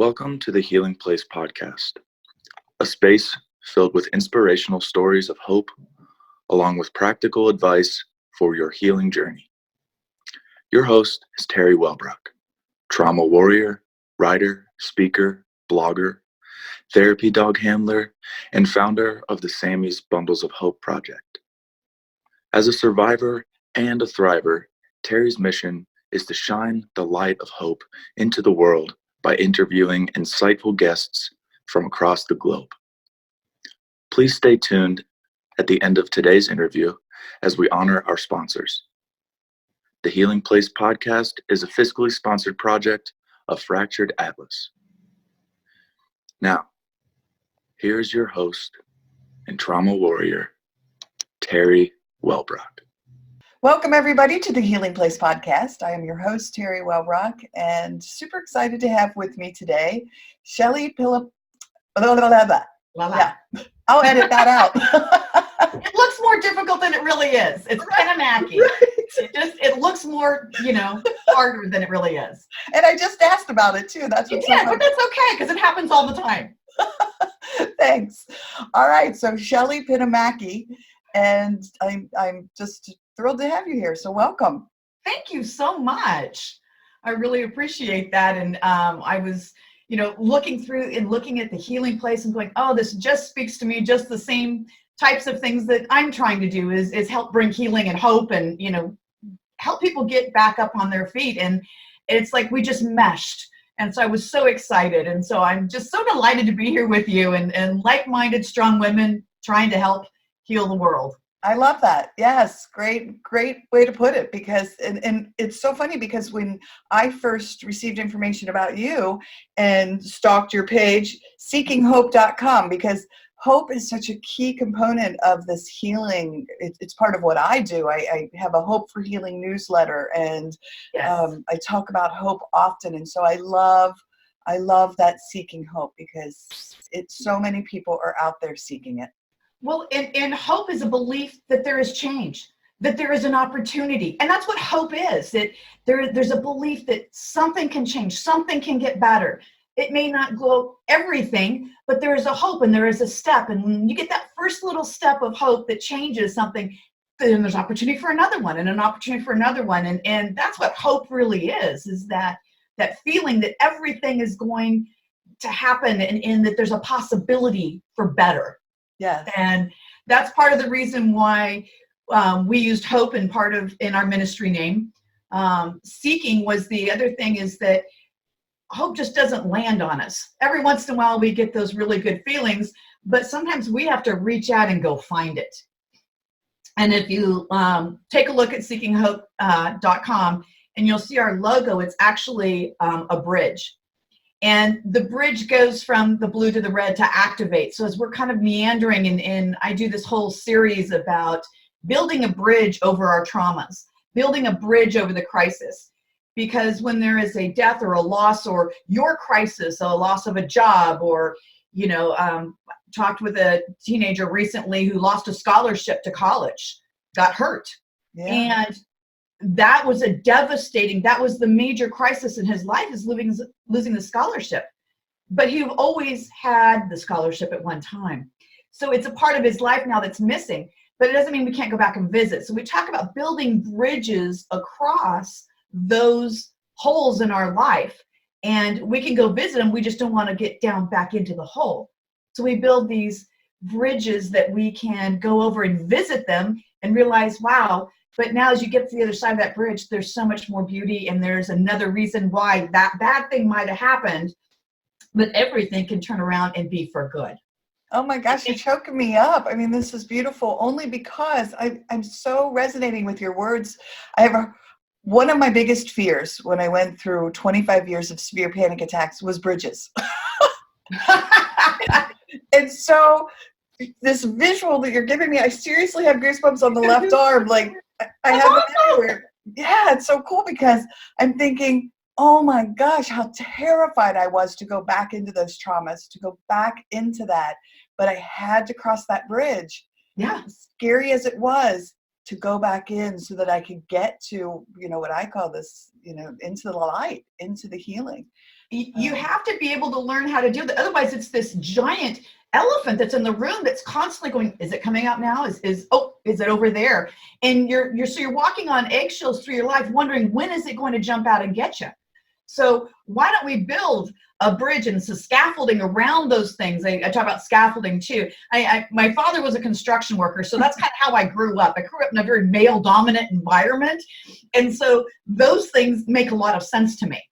Welcome to the Healing Place podcast, a space filled with inspirational stories of hope, along with practical advice for your healing journey. Your host is Terry Wellbrock, trauma warrior, writer, speaker, blogger, therapy dog handler, and founder of the Sammy's Bundles of Hope project. As a survivor and a thriver, Terry's mission is to shine the light of hope into the world by interviewing insightful guests from across the globe. Please stay tuned at the end of today's interview as we honor our sponsors. The Healing Place podcast is a fiscally sponsored project of Fractured Atlas. Now, here's your host and trauma warrior, Terry Wellbrock. Welcome, everybody, to the Healing Place podcast. I am your host, Terry Wellbrock, and super excited to have with me today, Shelly Pinomaki. Yeah, I'll edit that out. It looks more difficult than it really is. It's Pinomaki. Right. It looks more, harder than it really is. And I just asked about it, too. That's what's but that's okay, because it happens all the time. Thanks. All right, so Shelly Pinomaki, and I'm just thrilled to have you here. So welcome. Thank you so much. I really appreciate that. And I was, looking through and looking at the Healing Place and going, oh, this just speaks to me. Just the same types of things that I'm trying to do is help bring healing and hope and, help people get back up on their feet. And it's like we just meshed. And so I was so excited. And so I'm just so delighted to be here with you and like-minded, strong women trying to help heal the world. I love that. Yes. Great way to put it, because, and it's so funny because when I first received information about you and stalked your page, seekinghope.com, because hope is such a key component of this healing. It's part of what I do. I have a Hope for Healing newsletter, and yes. I talk about hope often. And so I love that seeking hope, because so many people are out there seeking it. Well, and hope is a belief that there is change, that there is an opportunity. And that's what hope is, that there's a belief that something can change, something can get better. It may not go everything, but there is a hope and there is a step. And when you get that first little step of hope that changes something, then there's opportunity for another one and an opportunity for another one. And that's what hope really is that feeling that everything is going to happen and that there's a possibility for better. Yes. And that's part of the reason why we used hope in our ministry name. Seeking was the other thing, is that hope just doesn't land on us. Every once in a while we get those really good feelings, but sometimes we have to reach out and go find it. And if you take a look at seekinghope.com and you'll see our logo, it's actually a bridge. And the bridge goes from the blue to the red to activate. So as we're kind of meandering, and I do this whole series about building a bridge over our traumas, building a bridge over the crisis. Because when there is a death or a loss or your crisis, a loss of a job, or, talked with a teenager recently who lost a scholarship to college, got hurt. Yeah. And that was that was the major crisis in his life, is losing the scholarship. But he always had the scholarship at one time. So it's a part of his life now that's missing, but it doesn't mean we can't go back and visit. So we talk about building bridges across those holes in our life, and we can go visit them. We just don't want to get down back into the hole. So we build these bridges that we can go over and visit them and realize, wow, but now as you get to the other side of that bridge, there's so much more beauty, and there's another reason why that bad thing might have happened, but everything can turn around and be for good. Oh my gosh, you're choking me up. I mean, this is beautiful, only because I'm so resonating with your words. One of my biggest fears when I went through 25 years of severe panic attacks was bridges. And so this visual that you're giving me, I seriously have goosebumps on the left arm. Like, I have it everywhere. Yeah, it's so cool, because I'm thinking, oh my gosh, how terrified I was to go back into those traumas, to go back into that. But I had to cross that bridge. Yeah. Scary as it was, to go back in so that I could get to, what I call this, into the light, into the healing. You have to be able to learn how to do that. Otherwise, it's this giant elephant that's in the room that's constantly going, is it coming out now? Is it over there? And you're walking on eggshells through your life, wondering when is it going to jump out and get you? So why don't we build a bridge and some scaffolding around those things? I talk about scaffolding too. My father was a construction worker, so that's kind of how I grew up. I grew up in a very male dominant environment. And so those things make a lot of sense to me.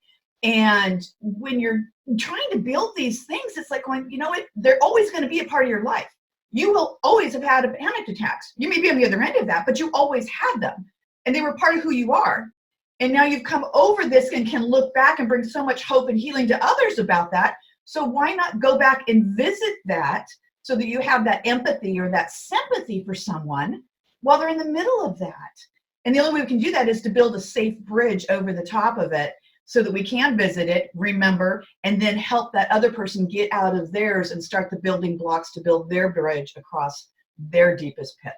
And when you're trying to build these things, it's like going, you know what, they're always going to be a part of your life. You will always have had panic attacks. You may be on the other end of that, but you always had them. And they were part of who you are. And now you've come over this and can look back and bring so much hope and healing to others about that. So why not go back and visit that so that you have that empathy or that sympathy for someone while they're in the middle of that? And the only way we can do that is to build a safe bridge over the top of it so that we can visit it, remember, and then help that other person get out of theirs and start the building blocks to build their bridge across their deepest pit.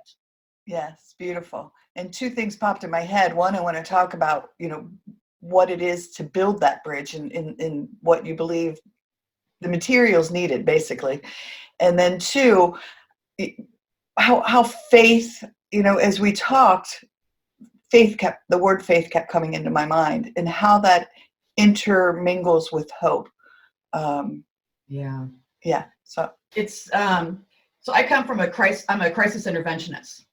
Yes, beautiful. And two things popped in my head. One, I want to talk about, what it is to build that bridge and in what you believe the materials needed, basically. And then two, how faith, as we talked, the word faith kept coming into my mind, and how that intermingles with hope. Yeah. So it's so I come from I'm a crisis interventionist,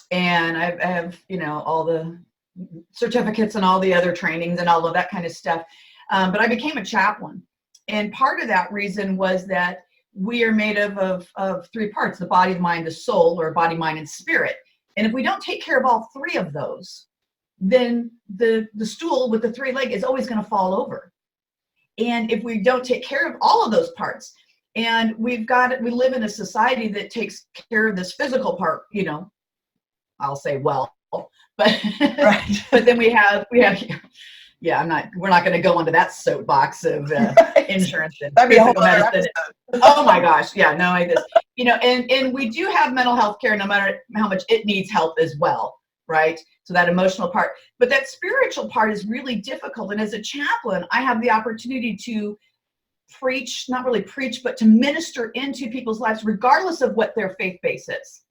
and I have all the certificates and all the other trainings and all of that kind of stuff. But I became a chaplain, and part of that reason was that we are made of three parts: the body, the mind, the soul, or body, mind, and spirit. And if we don't take care of all three of those, then the stool with the three legs is always going to fall over. And if we don't take care of all of those parts, and we live in a society that takes care of this physical part, I'll say but right. but then we have we're not going to go into that soapbox of Right. insurance and That'd be a whole physical other medicine. episode. Oh my gosh, yeah, no, and we do have mental health care, no matter how much it needs help as well, right? So that emotional part, but that spiritual part is really difficult. And as a chaplain, I have the opportunity to not really preach, but to minister into people's lives, regardless of what their faith base is.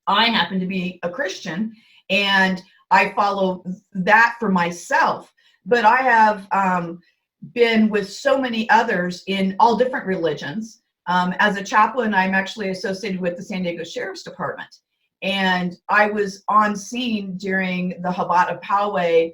I happen to be a Christian, and I follow that for myself, but I have been with so many others in all different religions. As a chaplain, I'm actually associated with the San Diego Sheriff's Department, and I was on scene during the Chabad Poway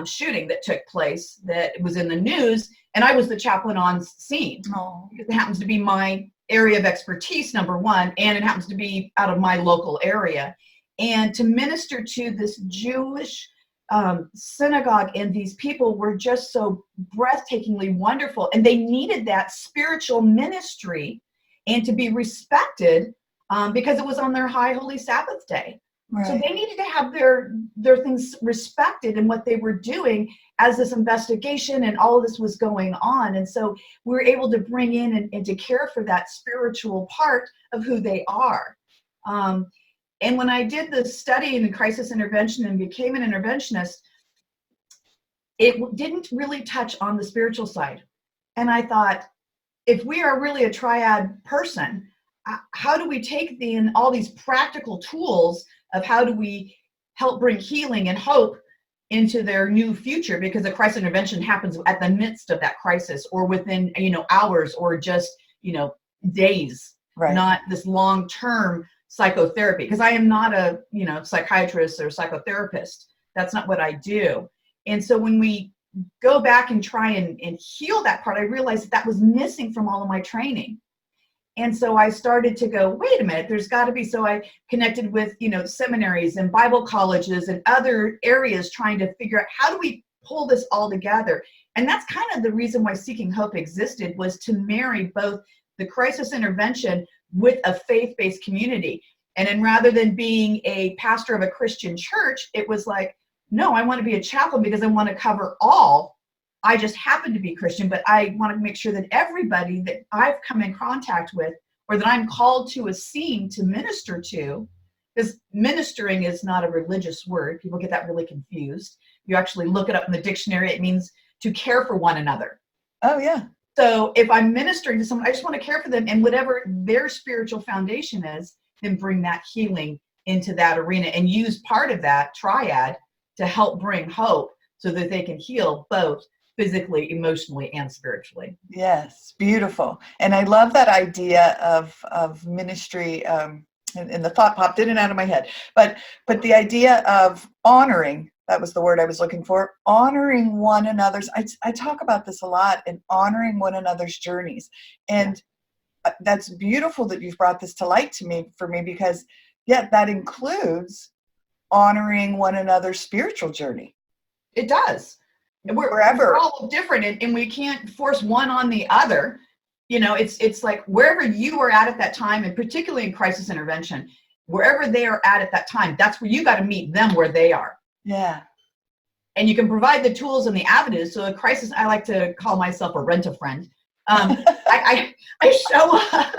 shooting that took place that was in the news, and I was the chaplain on scene. Oh. It happens to be my area of expertise, number one, and it happens to be out of my local area. And to minister to this Jewish synagogue, and these people were just so breathtakingly wonderful, and they needed that spiritual ministry and to be respected because it was on their high holy Sabbath day. Right. So they needed to have their things respected in what they were doing as this investigation and all of this was going on. And so we were able to bring in and to care for that spiritual part of who they are. And when I did the study in crisis intervention and became an interventionist, it didn't really touch on the spiritual side. And I thought, if we are really a triad person, how do we take all these practical tools of how do we help bring healing and hope into their new future? Because a crisis intervention happens at the midst of that crisis, or within hours, or just days, right. Not this long-term psychotherapy, because I am not a psychiatrist or psychotherapist. That's not what I do. And so when we go back and try and heal that part, I realized that was missing from all of my training. And so I started to go, wait a minute, there's got to be. So I connected with seminaries and Bible colleges and other areas, trying to figure out how do we pull this all together. And that's kind of the reason why Seeking Hope existed, was to marry both the crisis intervention with a faith-based community. And then rather than being a pastor of a Christian church, it was like, no, I want to be a chaplain because I want to cover all. I just happen to be Christian, but I want to make sure that everybody that I've come in contact with, or that I'm called to a scene to minister to, because ministering is not a religious word. People get that really confused. You actually look it up in the dictionary. It means to care for one another. Oh, yeah. So if I'm ministering to someone, I just want to care for them, and whatever their spiritual foundation is, then bring that healing into that arena and use part of that triad to help bring hope so that they can heal both physically, emotionally, and spiritually. Yes, beautiful. And I love that idea of ministry. And the thought popped in and out of my head, but the idea of honoring, that was the word I was looking for, honoring one another's. I talk about this a lot, and honoring one another's journeys. And that's beautiful that you've brought this to light for me, because that includes honoring one another's spiritual journey. It does. We're all different, and we can't force one on the other. It's like wherever you are at that time, and particularly in crisis intervention, wherever they are at that time, that's where you got to meet them where they are. Yeah. And you can provide the tools and the avenues. So a crisis, I like to call myself a rent-a-friend. I show up.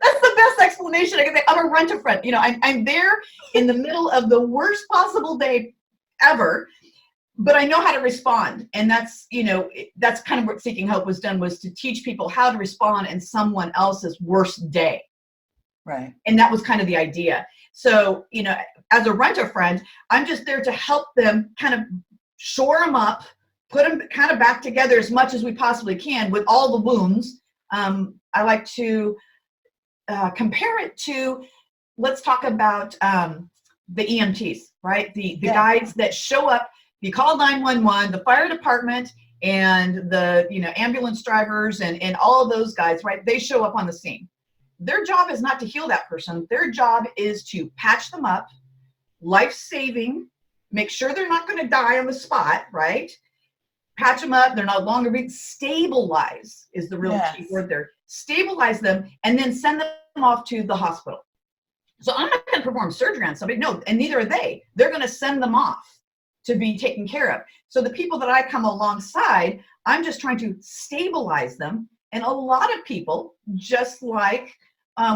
That's the best explanation I can say. I'm a rent-a-friend. I'm there in the middle of the worst possible day ever, but I know how to respond. And that's kind of what Seeking Hope was to teach people how to respond in someone else's worst day. Right. And that was kind of the idea. So, as a rent-a-friend, I'm just there to help them kind of shore them up, put them kind of back together as much as we possibly can with all the wounds. I like to compare it to, let's talk about the EMTs, right? The guys that show up, you call 911, the fire department, and the ambulance drivers and all of those guys, right? They show up on the scene. Their job is not to heal that person. Their job is to patch them up, life-saving, make sure they're not going to die on the spot, right? Patch them up. They're no longer being stabilized is the real key word there. Stabilize them and then send them off to the hospital. So I'm not going to perform surgery on somebody. No, and neither are they. They're going to send them off to be taken care of. So the people that I come alongside, I'm just trying to stabilize them. And a lot of people, just like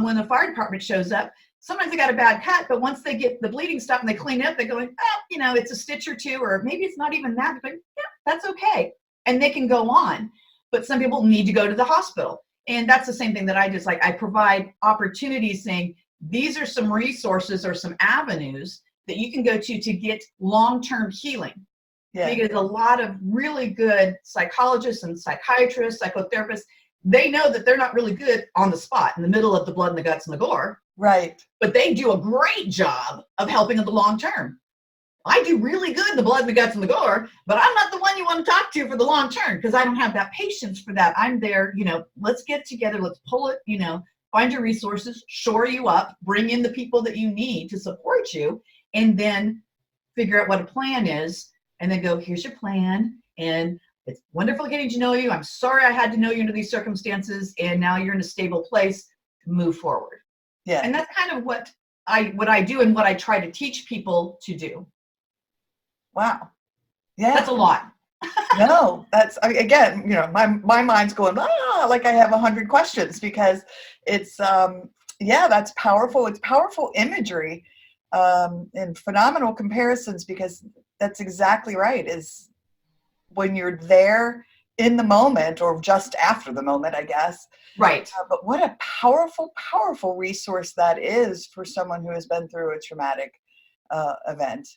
when the fire department shows up, sometimes they got a bad cut, but once they get the bleeding stopped and they clean it up, they go, it's a stitch or two, or maybe it's not even that. But yeah, that's okay. And they can go on. But some people need to go to the hospital. And that's the same thing that I just I provide opportunities saying, these are some resources or some avenues that you can go to get long-term healing. Yeah. Because a lot of really good psychologists and psychiatrists, psychotherapists, they know that they're not really good on the spot in the middle of the blood and the guts and the gore. Right. But they do a great job of helping in the long term. I do really good in the blood and the guts and the gore, but I'm not the one you want to talk to for the long term because I don't have that patience for that. I'm there, let's get together, let's pull it, find your resources, shore you up, bring in the people that you need to support you, and then figure out what a plan is, and then go, here's your plan, and it's wonderful getting to know you. I'm sorry I had to know you under these circumstances, and now you're in a stable place. Move forward. Yeah. And that's kind of what I do and what I try to teach people to do. Wow. Yeah. That's a lot. No, again, my mind's going, like I have 100 questions because it's, that's powerful. It's powerful imagery and phenomenal comparisons because that's exactly right. Is when you're there in the moment or just after the moment, I guess. Right. But what a powerful, powerful resource that is for someone who has been through a traumatic event.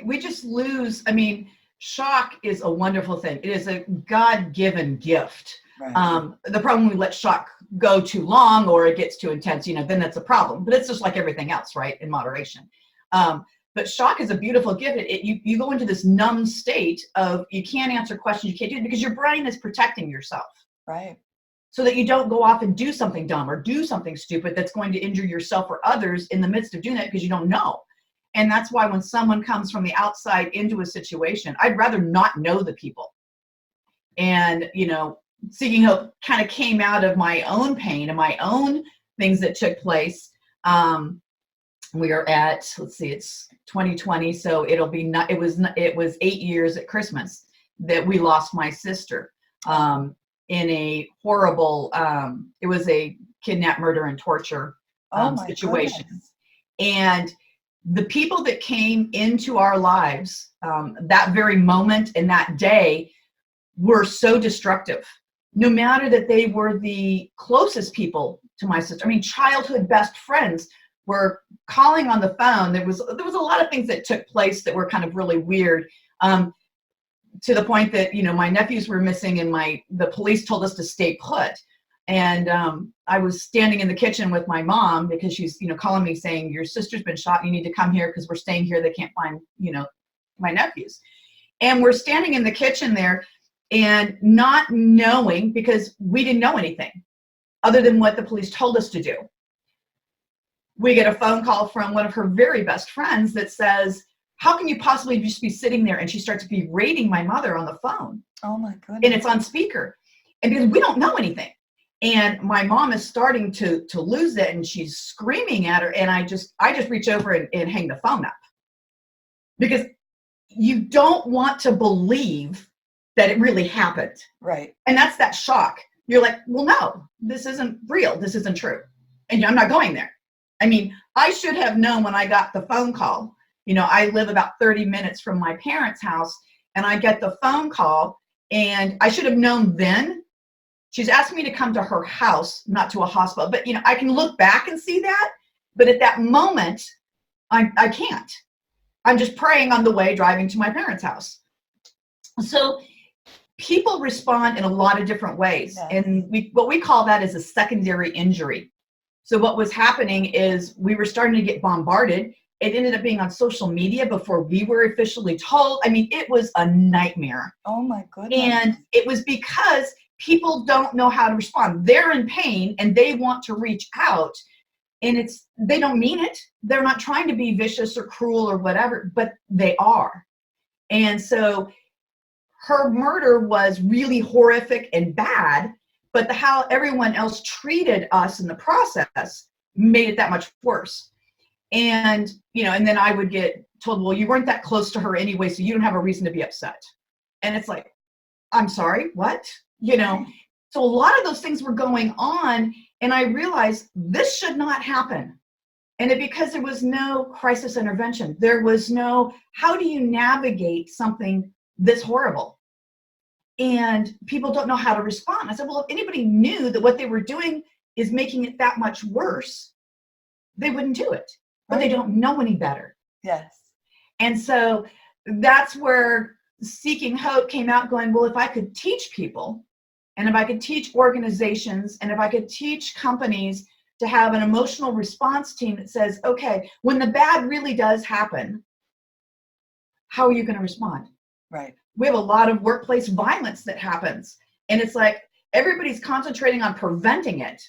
We just lose. I mean, shock is a wonderful thing. It is a God-given gift. Right. The problem we let shock go too long or it gets too intense, then that's a problem. But it's just like everything else, right? In moderation. But shock is a beautiful gift. You go into this numb state of you can't answer questions, you can't do it because your brain is protecting yourself. Right. So that you don't go off and do something dumb or do something stupid that's going to injure yourself or others in the midst of doing that because you don't know. And that's why when someone comes from the outside into a situation, I'd rather not know the people. And, Seeking Hope kind of came out of my own pain and my own things that took place. We are at, it's 2020. So it was 8 years at Christmas that we lost my sister in a horrible, it was a kidnap, murder, and torture situation. Goodness. And the people that came into our lives that very moment and that day were so destructive. No matter that they were the closest people to my sister. I mean, childhood best friends were calling on the phone. There was a lot of things that took place that were kind of really weird, to the point that, you know, my nephews were missing and the police told us to stay put. And I was standing in the kitchen with my mom because she's, you know, calling me saying, your sister's been shot. You need to come here because we're staying here. They can't find, you know, my nephews. And we're standing in the kitchen there and not knowing, because we didn't know anything other than what the police told us to do. We get a phone call from one of her very best friends that says, how can you possibly just be sitting there? And she starts berating my mother on the phone. Oh my goodness. And it's on speaker. And because we don't know anything. And my mom is starting to lose it, and she's screaming at her. And I just reach over and hang the phone up, because you don't want to believe that it really happened. Right. And that's that shock. You're like, well, no, this isn't real. This isn't true. And I'm not going there. I mean, I should have known when I got the phone call. You know, I live about 30 minutes from my parents' house, and I get the phone call, and I should have known then. She's asked me to come to her house, not to a hospital. But, you know, I can look back and see that. But at that moment, I can't. I'm just praying on the way driving to my parents' house. So people respond in a lot of different ways. Yeah. And what we call that is a secondary injury. So what was happening is we were starting to get bombarded. It ended up being on social media before we were officially told. I mean, it was a nightmare. Oh my goodness. And it was because people don't know how to respond. They're in pain and they want to reach out, and they don't mean it. They're not trying to be vicious or cruel or whatever, but they are. And so her murder was really horrific and bad, but how everyone else treated us in the process made it that much worse. And, you know, and then I would get told, well, you weren't that close to her anyway, so you don't have a reason to be upset. And it's like, I'm sorry, what? You know, so a lot of those things were going on, and I realized this should not happen. And because there was no crisis intervention, there was no, how do you navigate something this horrible? And people don't know how to respond. I said, well, if anybody knew that what they were doing is making it that much worse, they wouldn't do it. But they don't know any better. Yes. And so that's where Seeking Hope came out going, well, if I could teach people, and if I could teach organizations, and if I could teach companies to have an emotional response team that says, okay, when the bad really does happen, how are you going to respond? Right. We have a lot of workplace violence that happens. And it's like everybody's concentrating on preventing it.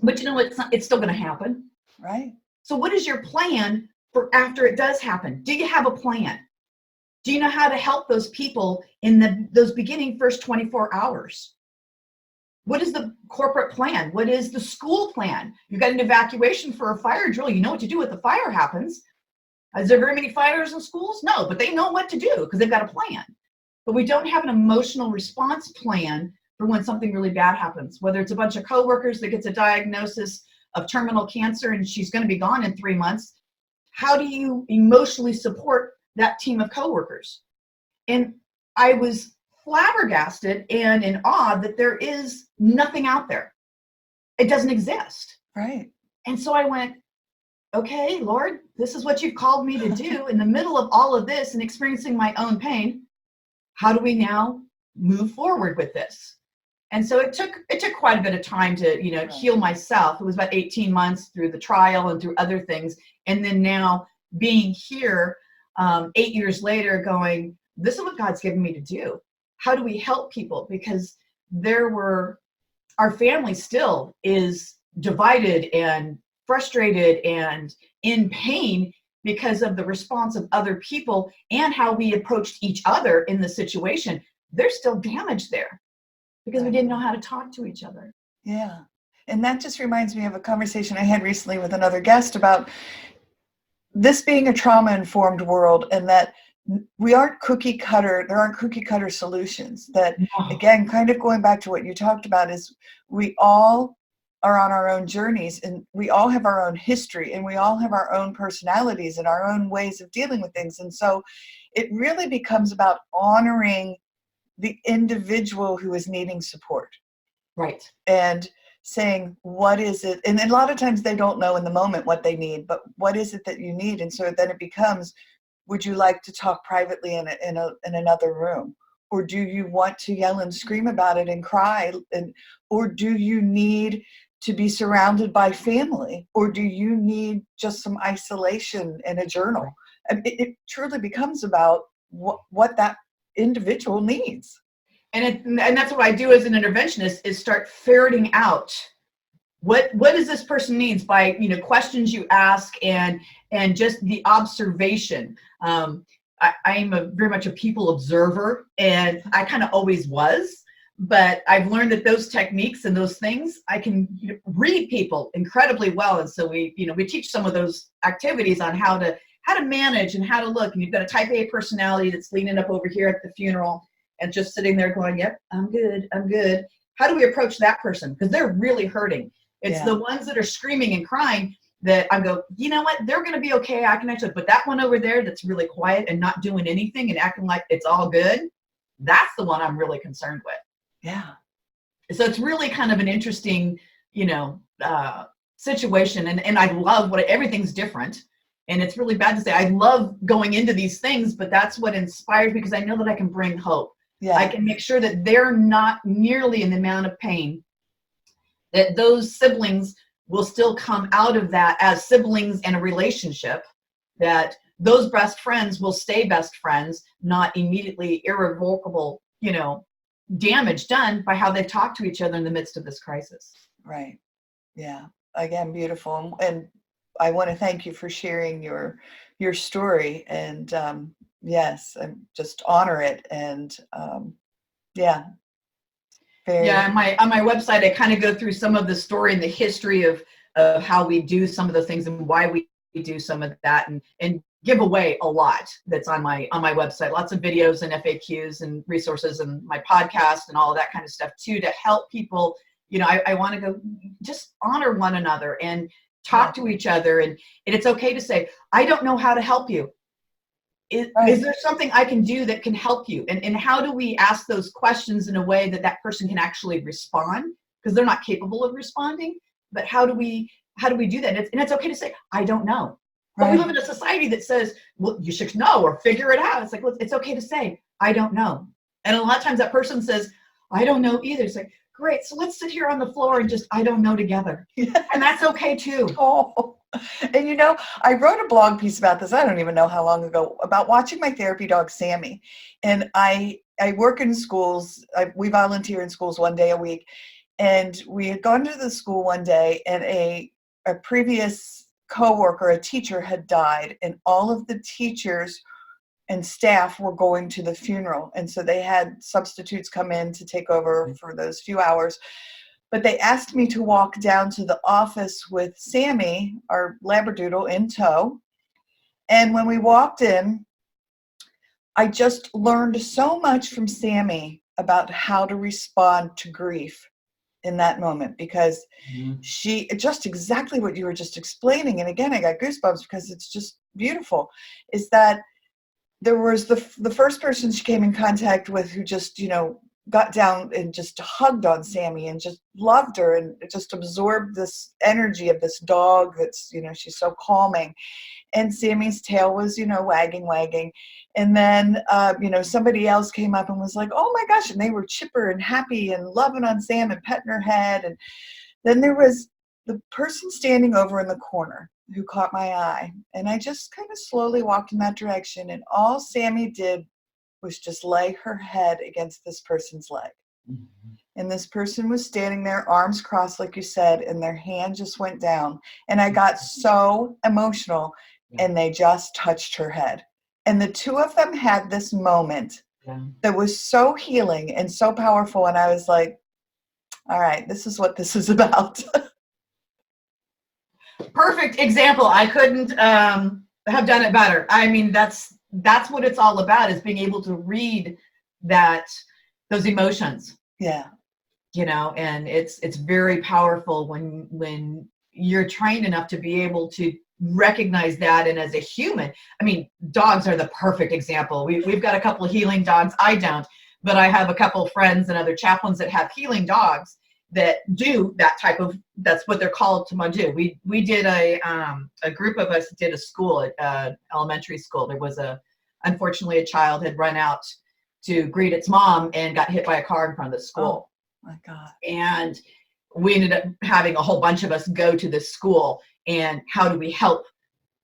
But you know, it's still going to happen. Right. So what is your plan for after it does happen? Do you have a plan? Do you know how to help those people in those beginning first 24 hours? What is the corporate plan? What is the school plan? You've got an evacuation for a fire drill. You know what to do if the fire happens. Is there very many fires in schools? No, but they know what to do because they've got a plan. But we don't have an emotional response plan for when something really bad happens, whether it's a bunch of coworkers that gets a diagnosis of terminal cancer and she's going to be gone in 3 months. How do you emotionally support that team of coworkers? And I was flabbergasted and in awe that there is nothing out there. It doesn't exist. Right. And so I went, okay, Lord, this is what you've called me to do in the middle of all of this and experiencing my own pain. How do we now move forward with this? And so it took quite a bit of time to, you know, Right. heal myself. It was about 18 months through the trial and through other things. And then now being here 8 years later going, this is what God's given me to do. How do we help people? Because our family still is divided and frustrated and in pain because of the response of other people and how we approached each other in the situation. There's still damage there because we didn't know how to talk to each other. Yeah. And that just reminds me of a conversation I had recently with another guest about this being a trauma-informed world, and that we aren't cookie cutter. There aren't cookie cutter solutions. That, again, kind of going back to what you talked about, is we all are on our own journeys, and we all have our own history, and we all have our own personalities and our own ways of dealing with things. And so it really becomes about honoring the individual who is needing support. Right. And saying, what is it? And a lot of times they don't know in the moment what they need, but what is it that you need? And so then it becomes, would you like to talk privately in another room? Or do you want to yell and scream about it and cry? Or do you need to be surrounded by family? Or do you need just some isolation and a journal? And it truly becomes about what that individual needs. And that's what I do as an interventionist, is start ferreting out what does this person needs by, questions you ask and just the observation. I am very much a people observer, and I kind of always was, but I've learned that those techniques and those things, I can read people incredibly well. And so we teach some of those activities on how to manage and how to look. And you've got a type A personality that's leaning up over here at the funeral and just sitting there going, yep, I'm good. How do we approach that person? Because they're really hurting. It's the ones that are screaming and crying that I go, you know what, they're going to be okay. I can actually, but that one over there that's really quiet and not doing anything and acting like it's all good, that's the one I'm really concerned with. Yeah. So it's really kind of an interesting, situation. And I love everything's different. And it's really bad to say, I love going into these things, but that's what inspires me, because I know that I can bring hope. Yeah. I can make sure that they're not nearly in the amount of pain, that those siblings will still come out of that as siblings in a relationship, that those best friends will stay best friends, not immediately irrevocable, damage done by how they talk to each other in the midst of this crisis. Right. Yeah. Again, beautiful. And I want to thank you for sharing your story, and yes, and just honor it. And yeah. On my website, I kind of go through some of the story and the history of how we do some of those things and why we do some of that, and give away a lot that's on my website. Lots of videos and FAQs and resources, and my podcast and all of that kind of stuff too, to help people. I want to go just honor one another and talk to each other. And it's okay to say, I don't know how to help you. Is there something I can do that can help you? And how do we ask those questions in a way that person can actually respond? Because they're not capable of responding. But how do we do that? And it's okay to say, I don't know. But we live in a society that says, well, you should know or figure it out. It's like, well, it's okay to say, I don't know. And a lot of times that person says, I don't know either. It's like, great, so let's sit here on the floor and just, I don't know together. Yes. And that's okay too. Oh, and I wrote a blog piece about this, I don't even know how long ago, about watching my therapy dog, Sammy. And I work in schools. We volunteer in schools 1 day a week. And we had gone to the school one day, and a previous coworker, a teacher, had died, and all of the teachers and staff were going to the funeral. And so they had substitutes come in to take over for those few hours. But they asked me to walk down to the office with Sammy, our Labradoodle, in tow. And when we walked in, I just learned so much from Sammy about how to respond to grief in that moment, because she, just exactly what you were just explaining. And again, I got goosebumps because it's just beautiful, is that there was the first person she came in contact with who just, got down and just hugged on Sammy and just loved her and just absorbed this energy of this dog that's, she's so calming. And Sammy's tail was, wagging. And then, somebody else came up and was like, oh my gosh. And they were chipper and happy and loving on Sam and petting her head. And then there was the person standing over in the corner who caught my eye. And I just kind of slowly walked in that direction. And all Sammy did was just lay her head against this person's leg. Mm-hmm. And this person was standing there, arms crossed, like you said, and their hand just went down. And I got so emotional, and they just touched her head. And the two of them had this moment that was so healing and so powerful. And I was like, all right, this is what this is about. Perfect example. I couldn't have done it better. I mean, that's what it's all about, is being able to read those emotions. Yeah. And it's very powerful when you're trained enough to be able to recognize that. And as a human, I mean, dogs are the perfect example. We've got a couple of healing dogs. I don't, but I have a couple of friends and other chaplains that have healing dogs that do that type of, that's what they're called to do. We did a group of us did a school at elementary school. There was unfortunately a child had run out to greet its mom and got hit by a car in front of the school. Oh my God. And we ended up having a whole bunch of us go to this school, and how do we help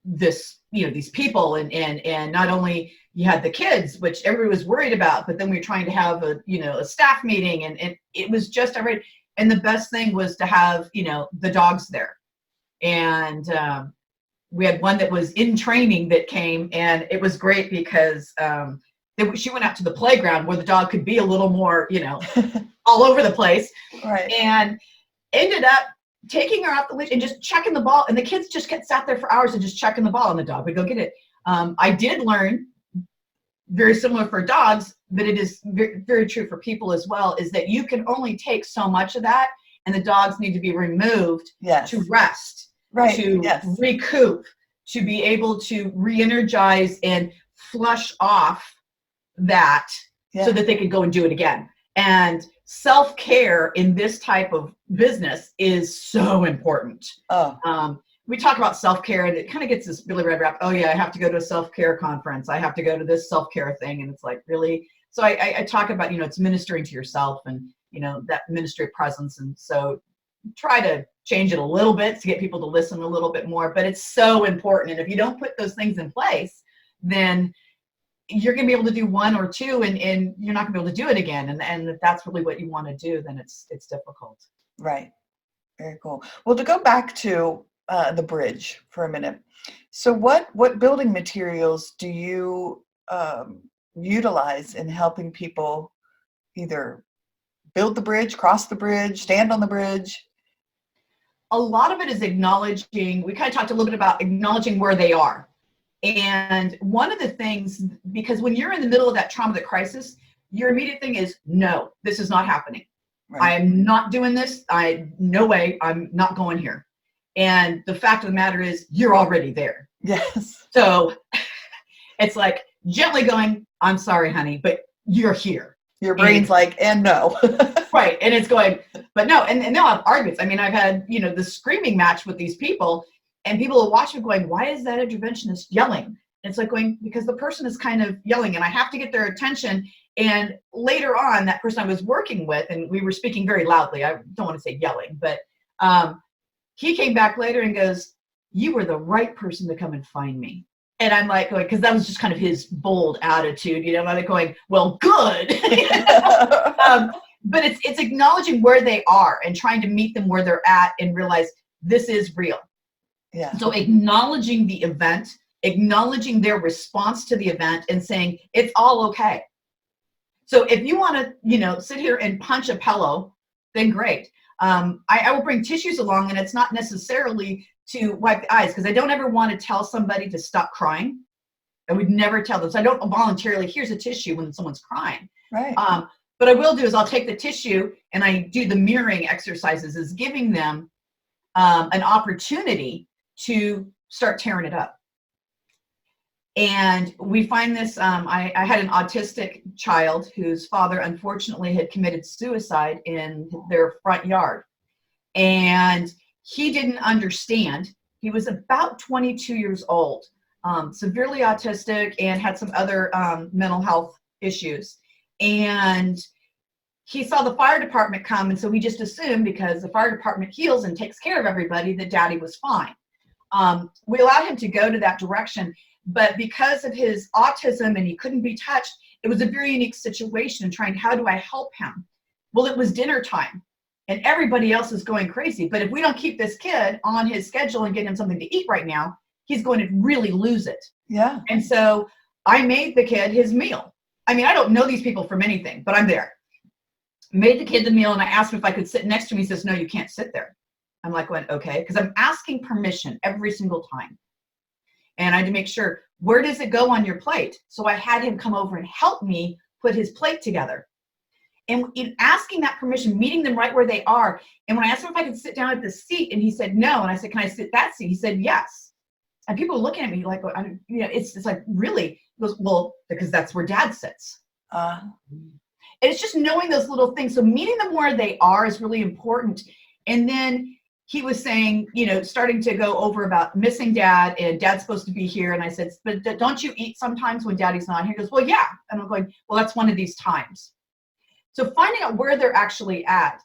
this, these people, and not only you had the kids, which everybody was worried about, but then we were trying to have a staff meeting, and it was just already. And the best thing was to have, the dogs there. And we had one that was in training that came, and it was great because she went out to the playground where the dog could be a little more, all over the place. Right. And ended up taking her off the leash and just checking the ball. And the kids just sat there for hours and just checking the ball, and the dog would go get it. I did learn, very similar for dogs, but it is very, very true for people as well, is that you can only take so much of that, and the dogs need to be removed to rest, right, to recoup, to be able to re-energize and flush off that so that they can go and do it again. And self-care in this type of business is so important. We talk about self-care, and it kind of gets this really red wrap. Oh yeah, I have to go to a self-care conference. I have to go to this self-care thing. And it's like, really? So I talk about, it's ministering to yourself, and, that ministry of presence. And so try to change it a little bit to get people to listen a little bit more, but it's so important. And if you don't put those things in place, then you're going to be able to do one or two, and you're not going to be able to do it again. And if that's really what you want to do, then it's difficult. Right. Very cool. Well, to go back to the bridge for a minute. So what building materials do you utilize in helping people either build the bridge, cross the bridge, stand on the bridge? A lot of it is acknowledging, we kind of talked a little bit about acknowledging where they are. And one of the things, because when you're in the middle of that trauma, the crisis, your immediate thing is, no, this is not happening. Right. I am not doing this. No way, I'm not going here. And the fact of the matter is, you're already there. Yes. So it's like gently going, I'm sorry, honey, but you're here. Your brain's like, and no. Right. And it's going, but no. And they'll have arguments. I mean, I've had, the screaming match with these people, and people will watch me going, why is that interventionist yelling? And it's like going, because the person is kind of yelling, and I have to get their attention. And later on, that person I was working with, and we were speaking very loudly, I don't want to say yelling, but he came back later and goes, you were the right person to come and find me. And I'm like, going, because that was just kind of his bold attitude, I'm like going, well, good. But it's acknowledging where they are and trying to meet them where they're at and realize this is real. Yeah. So acknowledging the event, acknowledging their response to the event, and saying it's all okay. So if you want to, sit here and punch a pillow, then great. I will bring tissues along, and it's not necessarily to wipe the eyes, because I don't ever want to tell somebody to stop crying. I would never tell them. So I don't voluntarily, here's a tissue when someone's crying. Right. But I will do is I'll take the tissue and I do the mirroring exercises, is giving them an opportunity to start tearing it up. And we find this, I had an autistic child whose father unfortunately had committed suicide in their front yard. And he didn't understand. He was about 22 years old, severely autistic, and had some other mental health issues. And he saw the fire department come, and so we just assumed, because the fire department heals and takes care of everybody, that daddy was fine. We allowed him to go to that direction, but because of his autism and he couldn't be touched, it was a very unique situation trying, how do I help him? Well, it was dinner time and everybody else is going crazy. But if we don't keep this kid on his schedule and get him something to eat right now, he's going to really lose it. Yeah. And so I made the kid his meal. I mean, I don't know these people from anything, but I'm there. Made the kid the meal, and I asked him if I could sit next to him. He says, no, you can't sit there. I'm like, well, okay, because I'm asking permission every single time. And I had to make sure, where does it go on your plate? So I had him come over and help me put his plate together. And in asking that permission, meeting them right where they are. And when I asked him if I could sit down at the seat, and he said no, and I said, can I sit that seat? He said yes. And people were looking at me like, well, it's like, really? He goes, well, because that's where dad sits. it's just knowing those little things. So meeting them where they are is really important. And then he was saying, starting to go over about missing dad, and dad's supposed to be here. And I said, but don't you eat sometimes when daddy's not here? He goes, well, yeah. And I'm going, well, that's one of these times. So finding out where they're actually at.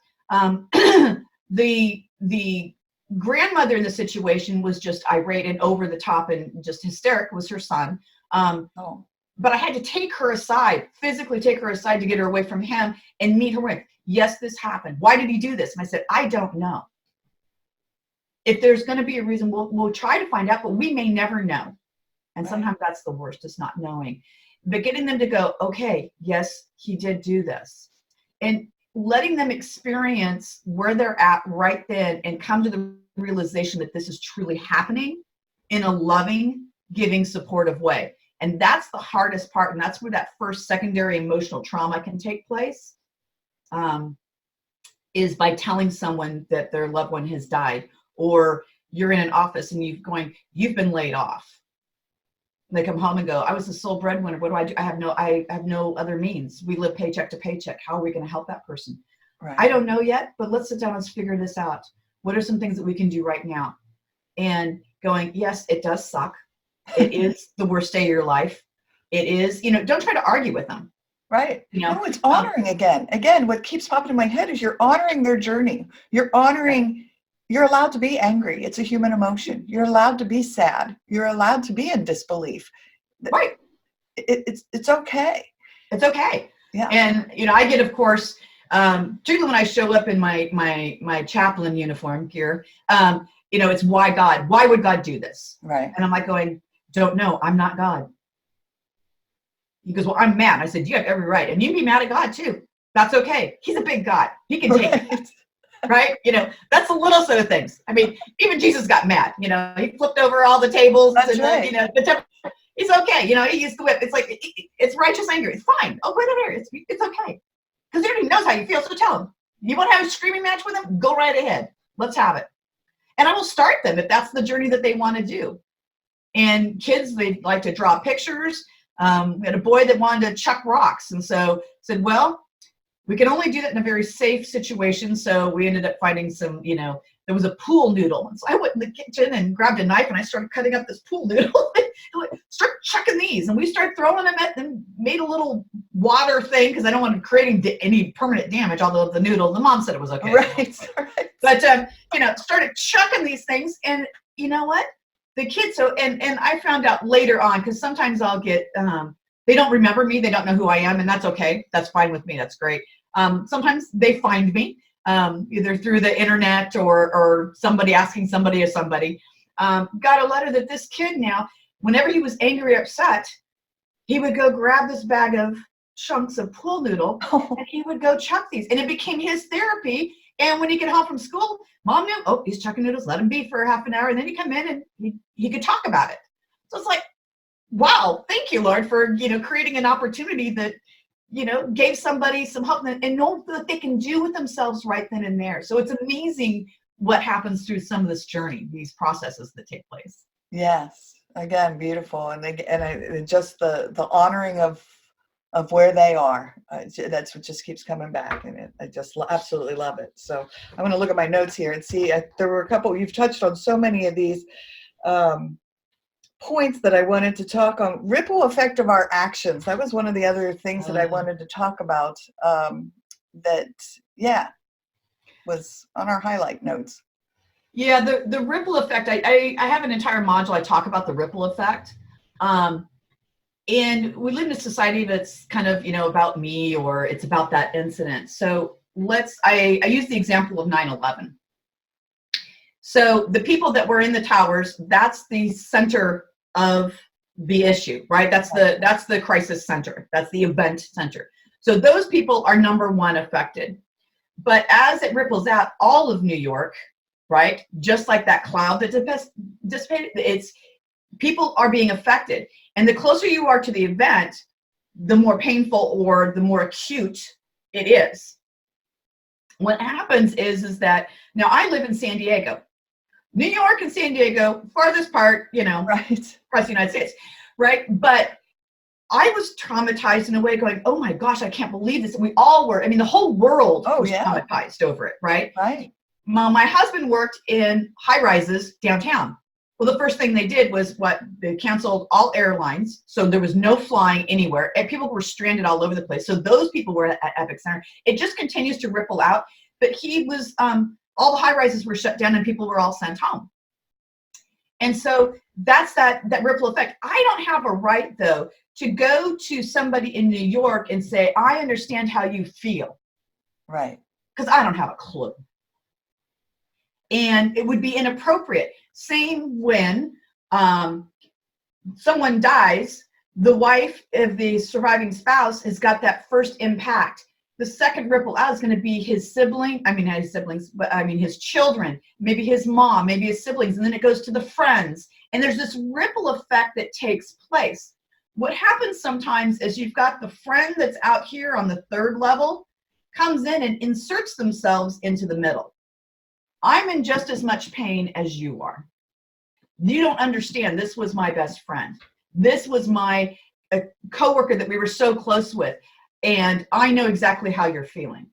The grandmother in the situation was just irate and over the top and just hysterical, was her son. But I had to take her aside, physically take her aside to get her away from him and meet her with, yes, this happened. Why did he do this? And I said, I don't know. If there's going to be a reason, we'll try to find out, but we may never know. And sometimes that's the worst, is not knowing. But getting them to go, okay, yes, he did do this. And letting them experience where they're at right then and come to the realization that this is truly happening in a loving, giving, supportive way. And that's the hardest part. And that's where that first secondary emotional trauma can take place, is by telling someone that their loved one has died, or you're in an office and you've been laid off. And they come home and go, I was the sole breadwinner. What do I do? I have no other means. We live paycheck to paycheck. How are we going to help that person? Right. I don't know yet, but let's sit down and figure this out. What are some things that we can do right now? And going, yes, it does suck. It is the worst day of your life. It is, don't try to argue with them. Right. No, it's honoring again. Again, what keeps popping in my head is you're honoring their journey. You're allowed to be angry. It's a human emotion. You're allowed to be sad. You're allowed to be in disbelief. Right. It's okay. It's okay. Yeah. And, I get, of course, particularly when I show up in my chaplain uniform gear, it's why God? Why would God do this? Right. And I'm like going, don't know. I'm not God. He goes, well, I'm mad. I said, you have every right. And you can be mad at God too. That's okay. He's a big God. He can take it. Right? That's the little sort of things. I mean, even Jesus got mad. He flipped over all the tables. That's right. He's okay. He used the whip. It's like, it's righteous anger. It's fine. Oh, whatever. It's okay. Because he already knows how you feel. So tell him. You want to have a screaming match with him? Go right ahead. Let's have it. And I will start them if that's the journey that they want to do. And kids, they like to draw pictures. We had a boy that wanted to chuck rocks. And so said, well, we can only do that in a very safe situation. So we ended up finding some, there was a pool noodle. And so I went in the kitchen and grabbed a knife and I started cutting up this pool noodle. Start chucking these. And we started throwing them at them, made a little water thing because I don't want to create any permanent damage, although the noodle, the mom said it was okay. Right. But, started chucking these things. And you know what? The kids, and I found out later on, because sometimes I'll get, they don't remember me. They don't know who I am. And that's okay. That's fine with me. That's great. Sometimes they find me either through the internet or somebody asking somebody or somebody. Got a letter that this kid now, whenever he was angry or upset, he would go grab this bag of chunks of pool noodle and he would go chuck these. And it became his therapy. And when he get home from school, mom knew, oh, he's chucking noodles, let him be for half an hour. And then he'd come in and he could talk about it. So it's like, wow, thank you, Lord, for, creating an opportunity that, gave somebody some help and know that they can do with themselves right then and there. So it's amazing what happens through some of this journey, these processes that take place. Yes. Again, beautiful. And just the honoring of where they are. That's what just keeps coming back. And I just absolutely love it. So I'm going to look at my notes here and see, there were a couple, you've touched on so many of these points that I wanted to talk on. Ripple effect of our actions. That was one of the other things that I wanted to talk about was on our highlight notes. Yeah, the ripple effect, I have an entire module I talk about the ripple effect. And we live in a society that's kind of, about me, or it's about that incident. So I use the example of 9/11. So the people that were in the towers, that's the center of the issue, right? That's the crisis center. That's the event center. So those people are number one affected. But as it ripples out all of New York, right? Just like that cloud that dissipated, people are being affected. And the closer you are to the event, the more painful or the more acute it is. What happens is that now I live in San Diego. New York and San Diego, farthest part, Right. across the United States, right? But I was traumatized in a way, going, oh my gosh, I can't believe this. We all were. I mean, the whole world was traumatized over it, right? Right. My husband worked in high rises downtown. Well, the first thing they did was they canceled all airlines. So there was no flying anywhere, and people were stranded all over the place. So those people were at epicenter. It just continues to ripple out. But he was, all the high rises were shut down and people were all sent home. And so that's that ripple effect. I don't have a right, though, to go to somebody in New York and say, I understand how you feel. Right. Because I don't have a clue. And it would be inappropriate. Same when someone dies, the wife of the surviving spouse has got that first impact. The second ripple out is going to be his sibling. I mean, not his siblings, but I mean his children, maybe his mom, maybe his siblings, and then it goes to the friends. And there's this ripple effect that takes place. What happens sometimes is you've got the friend that's out here on the third level comes in and inserts themselves into the middle. I'm in just as much pain as you are. You don't understand. This was my best friend. This was my coworker that we were so close with. And I know exactly how you're feeling.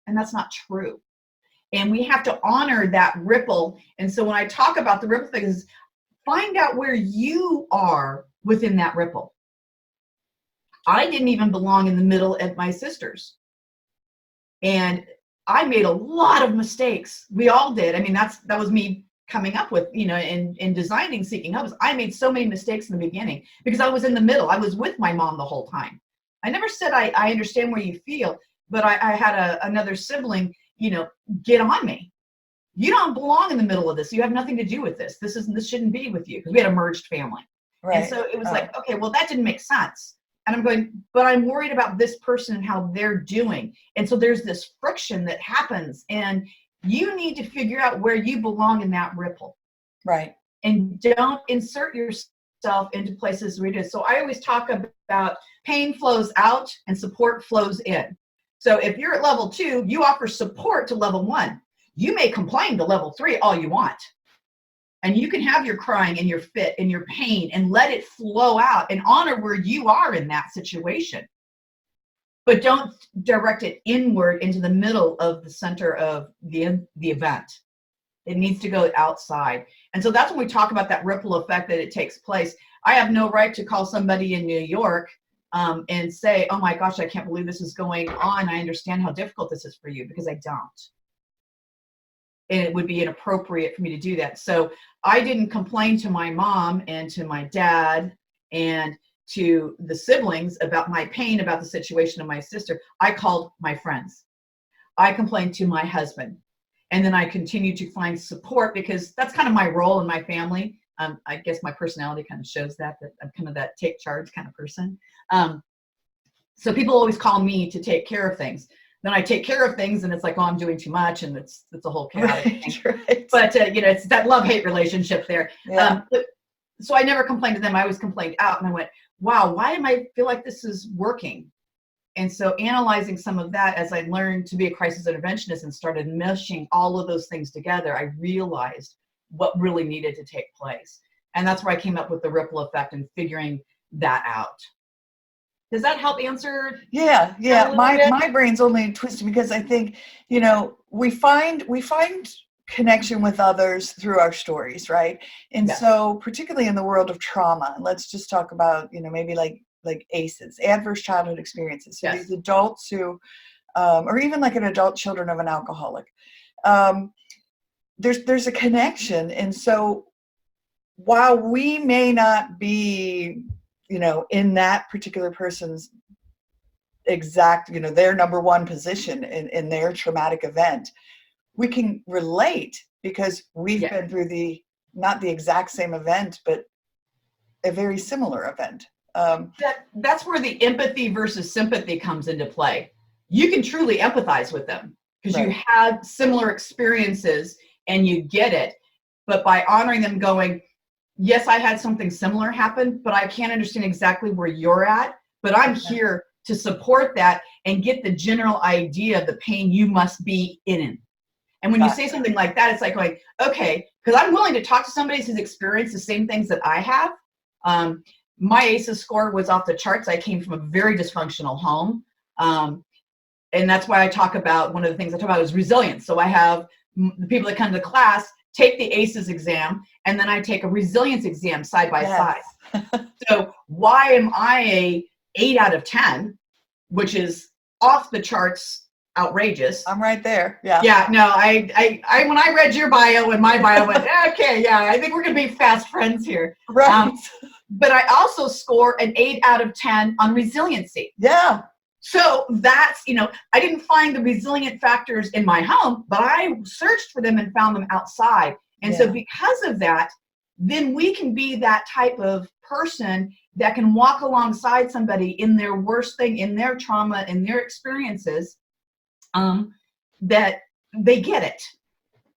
And that's not true. And we have to honor that ripple. And so when I talk about the ripple things, find out where you are within that ripple. I didn't even belong in the middle of my sisters. And I made a lot of mistakes. We all did. I mean, that was me coming up with, in designing Seeking Hope. I made so many mistakes in the beginning because I was in the middle. I was with my mom the whole time. I never said I understand where you feel, but I had another sibling, get on me. You don't belong in the middle of this. You have nothing to do with this. This shouldn't be with you, because we had a merged family. Right. And so it was like, okay, well, that didn't make sense. And I'm going, but I'm worried about this person and how they're doing. And so there's this friction that happens, and you need to figure out where you belong in that ripple. Right. And don't insert yourself into places where it is. So I always talk about pain flows out and support flows in. So if you're at level 2, you offer support to level 1. You may complain to level 3 all you want. And you can have your crying and your fit and your pain and let it flow out and honor where you are in that situation. But don't direct it inward into the middle of the center of the event. It needs to go outside. And so that's when we talk about that ripple effect that it takes place. I have no right to call somebody in New York and say, oh my gosh, I can't believe this is going on. I understand how difficult this is for you, because I don't. And it would be inappropriate for me to do that. So I didn't complain to my mom and to my dad and to the siblings about my pain about the situation of my sister. I called my friends. I complained to my husband. And then I continued to find support, because that's kind of my role in my family. I guess my personality kind of shows that I'm kind of that take charge kind of person. So people always call me to take care of things. Then I take care of things and it's like, oh, I'm doing too much. And it's a whole chaotic thing. Right. But, it's that love-hate relationship there. Yeah. So I never complained to them. I always complained out, and I went, wow, why do I feel like this is working? And so analyzing some of that, as I learned to be a crisis interventionist and started meshing all of those things together, I realized what really needed to take place. And that's where I came up with the ripple effect and figuring that out. Does that help answer? Yeah. My brain's only twisted because I think, we find connection with others through our stories, right? And yes. So particularly in the world of trauma, let's just talk about, maybe like ACEs, adverse childhood experiences. So yes. These adults who, or even like an adult children of an alcoholic, there's a connection. And so while we may not be, in that particular person's exact, their number one position in their traumatic event, we can relate because we've been through not the exact same event, but a very similar event. That's where the empathy versus sympathy comes into play. You can truly empathize with them because you had similar experiences and you get it. But by honoring them, going, yes, I had something similar happen, but I can't understand exactly where you're at, but I'm here to support that and get the general idea of the pain you must be in. And when you say something like that, it's like going, okay, because I'm willing to talk to somebody who's experienced the same things that I have. my ACEs score was off the charts. I came from a very dysfunctional home. And that's why I talk about, one of the things I talk about is resilience. So I have the people that come to class take the ACEs exam, and then I take a resilience exam side by side. So why am I a 8 out of 10, which is off the charts outrageous? I'm right there. Yeah. Yeah, no, I when I read your bio and my bio, I went, okay, yeah, I think we're gonna be fast friends here. Right. But I also score an 8 out of 10 on resiliency. Yeah. So that's, I didn't find the resilient factors in my home, but I searched for them and found them outside. And so because of that, then we can be that type of person that can walk alongside somebody in their worst thing, in their trauma, in their experiences, that they get it.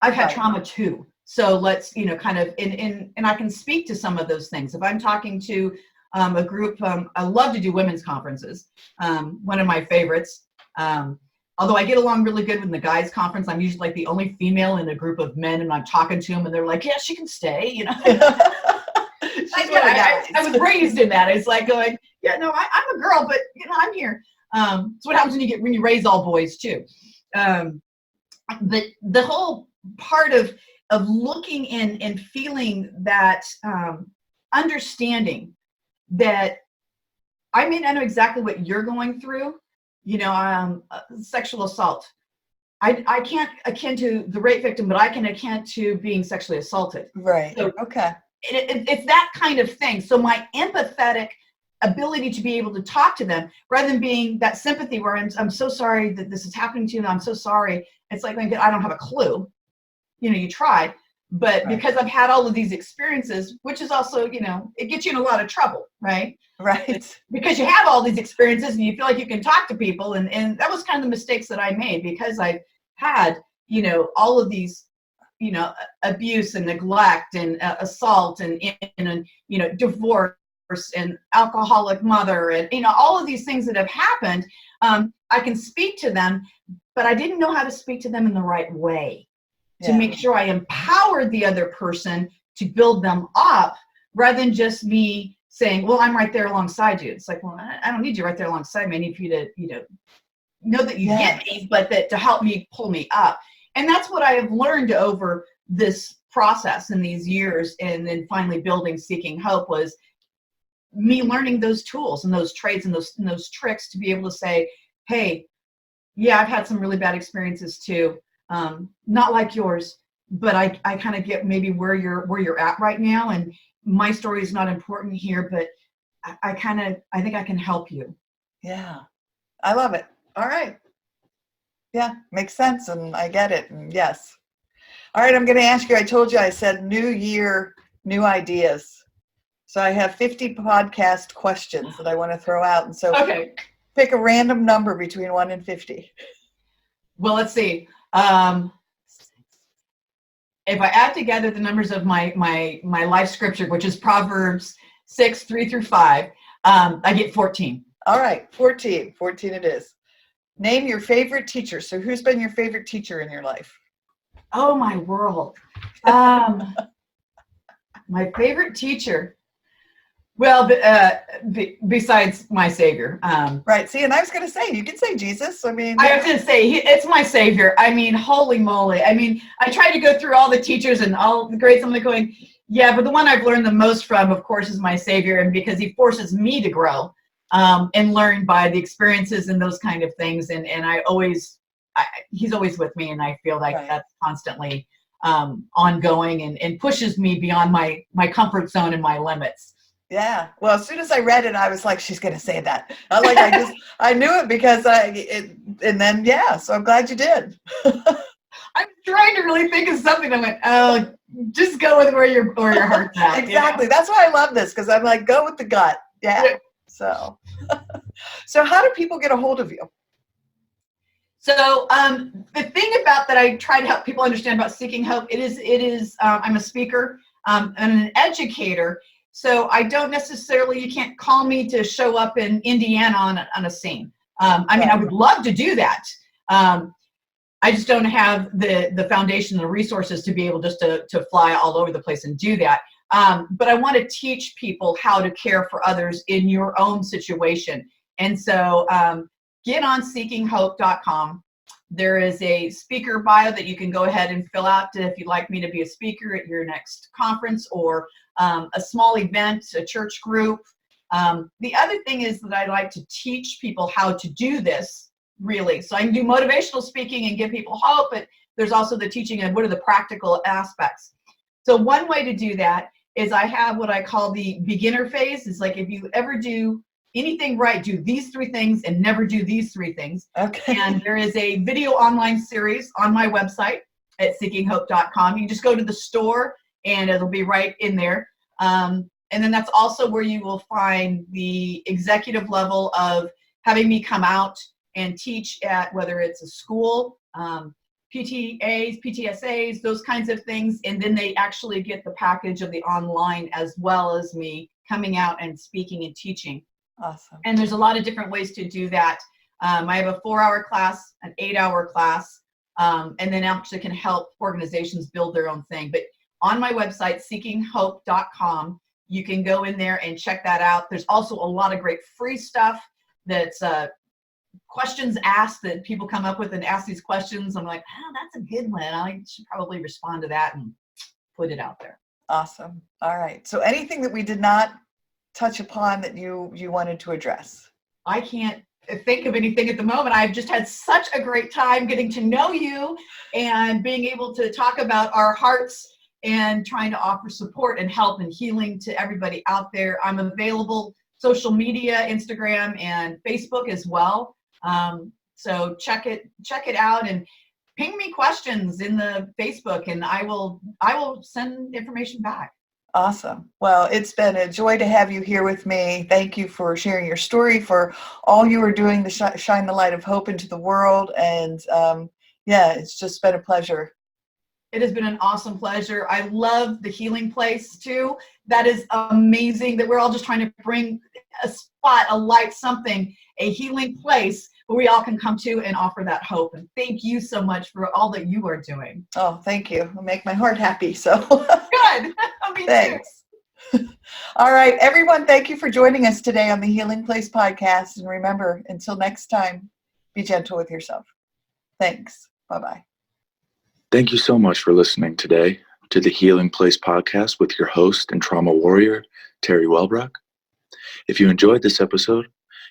I've had trauma too. So let's, kind of, and I can speak to some of those things. If I'm talking to a group, I love to do women's conferences. One of my favorites. Although I get along really good with the guys' conference, I'm usually like the only female in a group of men, and I'm talking to them, and they're like, "Yeah, she can stay." I was raised in that. It's like going, "Yeah, no, I'm a girl, but I'm here." It's what happens when you raise all boys too. But the whole part of looking and feeling that understanding that I may not know exactly what you're going through, sexual assault. I can't akin to the rape victim, but I can akin to being sexually assaulted. Right. So okay. It's that kind of thing. So my empathetic ability to be able to talk to them, rather than being that sympathy where I'm so sorry that this is happening to you, and I'm so sorry. It's like, I don't have a clue. You tried. But because I've had all of these experiences, which is also, it gets you in a lot of trouble, right? Right. Because you have all these experiences and you feel like you can talk to people. And that was kind of the mistakes that I made, because I've had, all of these, abuse and neglect and assault and divorce and alcoholic mother and, all of these things that have happened. I can speak to them, but I didn't know how to speak to them in the right way. To make sure I empowered the other person to build them up, rather than just me saying, well, I'm right there alongside you. It's like, well, I don't need you right there alongside me. I need for you to, know that you get me, but that to help me pull me up. And that's what I have learned over this process in these years. And then finally building Seeking Hope was me learning those tools and those traits and those tricks to be able to say, hey, yeah, I've had some really bad experiences too. Not like yours, but I kind of get maybe where you're at right now, and my story is not important here, but I think I can help you. Yeah, I love it. All right. Yeah, makes sense, and I get it. And yes. All right, I'm going to ask you. I told you I said new year, new ideas. So I have 50 podcast questions that I want to throw out, and so pick a random number between 1 and 50. Well, let's see. If I add together the numbers of my life scripture, which is Proverbs 6, 3 through 5, I get 14. All right, 14. 14 it is. Name your favorite teacher. So who's been your favorite teacher in your life? Oh, my world. My favorite teacher. Well, besides my Savior. Right. See, and I was going to say, you can say Jesus. I mean, I was going to say, it's my Savior. I mean, holy moly. I mean, I tried to go through all the teachers and all the grades. I'm like going, yeah, but the one I've learned the most from, of course, is my Savior. And because he forces me to grow and learn by the experiences and those kind of things. And he's always with me. And I feel like that's constantly ongoing and pushes me beyond my comfort zone and my limits. Yeah. Well, as soon as I read it, I was like, she's going to say that. I knew it because and then, so I'm glad you did. I'm trying to really think of something. I went, oh, just go with where your heart's at. Exactly. That's why I love this, because I'm like, go with the gut. Yeah. So how do people get a hold of you? So the thing about that I try to help people understand about Seeking Hope, it is I'm a speaker and an educator. So I don't necessarily, you can't call me to show up in Indiana on a scene. I mean, I would love to do that. I just don't have the foundation and the resources to be able just to fly all over the place and do that. But I want to teach people how to care for others in your own situation. And so get on seekinghope.com. There is a speaker bio that you can go ahead and fill out if you'd like me to be a speaker at your next conference or a small event, a church group. The other thing is that I like to teach people how to do this, really. So I can do motivational speaking and give people hope, but there's also the teaching of what are the practical aspects. So one way to do that is I have what I call the beginner phase. It's like if you ever do anything right, do these 3 things and never do these 3 things. Okay. And there is a video online series on my website at seekinghope.com. You just go to the store and it'll be right in there. And then that's also where you will find the executive level of having me come out and teach at whether it's a school, PTAs, PTSAs, those kinds of things. And then they actually get the package of the online as well as me coming out and speaking and teaching. Awesome. And there's a lot of different ways to do that. I have a 4-hour class, an 8-hour class, and then actually can help organizations build their own thing. But on my website, seekinghope.com, you can go in there and check that out. There's also a lot of great free stuff that's questions asked that people come up with and ask these questions. I'm like, that's a good one. I should probably respond to that and put it out there. Awesome. All right. So anything that we did not touch upon that you wanted to address? I can't think of anything at the moment. I've just had such a great time getting to know you and being able to talk about our hearts and trying to offer support and help and healing to everybody out there. I'm available social media, Instagram and Facebook as well. So check it out and ping me questions in the Facebook and I will send information back. Awesome. Well, it's been a joy to have you here with me. Thank you for sharing your story, for all you are doing to shine the light of hope into the world. And it's just been a pleasure. It has been an awesome pleasure. I love the healing place too. That is amazing that we're all just trying to bring a spot, a light, something, a healing place where we all can come to and offer that hope. And thank you so much for all that you are doing. Oh, thank you. It'll make my heart happy. So good. Me thanks. All right, everyone. Thank you for joining us today on the Healing Place podcast. And remember, until next time, be gentle with yourself. Thanks. Bye-bye. Thank you so much for listening today to the Healing Place podcast with your host and trauma warrior, Terry Wellbrock. If you enjoyed this episode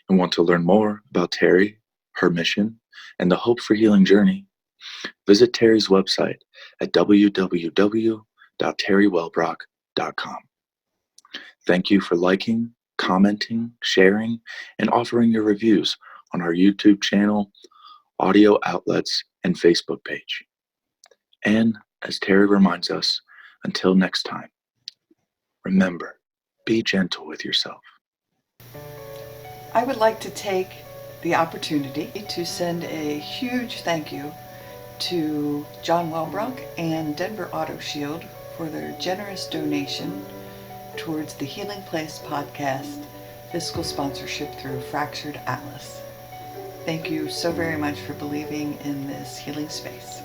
and want to learn more about Terry, her mission, and the Hope for Healing journey, visit Terry's website at www.terrywellbrock.com. Thank you for liking, commenting, sharing, and offering your reviews on our YouTube channel, audio outlets, and Facebook page. And as Terry reminds us, until next time, remember, be gentle with yourself. I would like to take the opportunity to send a huge thank you to John Wellbrock and Denver Auto Shield for their generous donation towards the Healing Place podcast fiscal sponsorship through Fractured Atlas. Thank you so very much for believing in this healing space.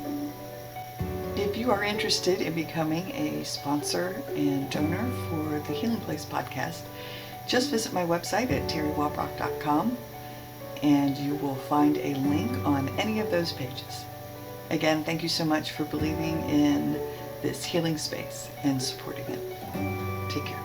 If you are interested in becoming a sponsor and donor for the Healing Place podcast, just visit my website at terrywellbrock.com and you will find a link on any of those pages. Again, thank you so much for believing in this healing space and supporting it. Take care.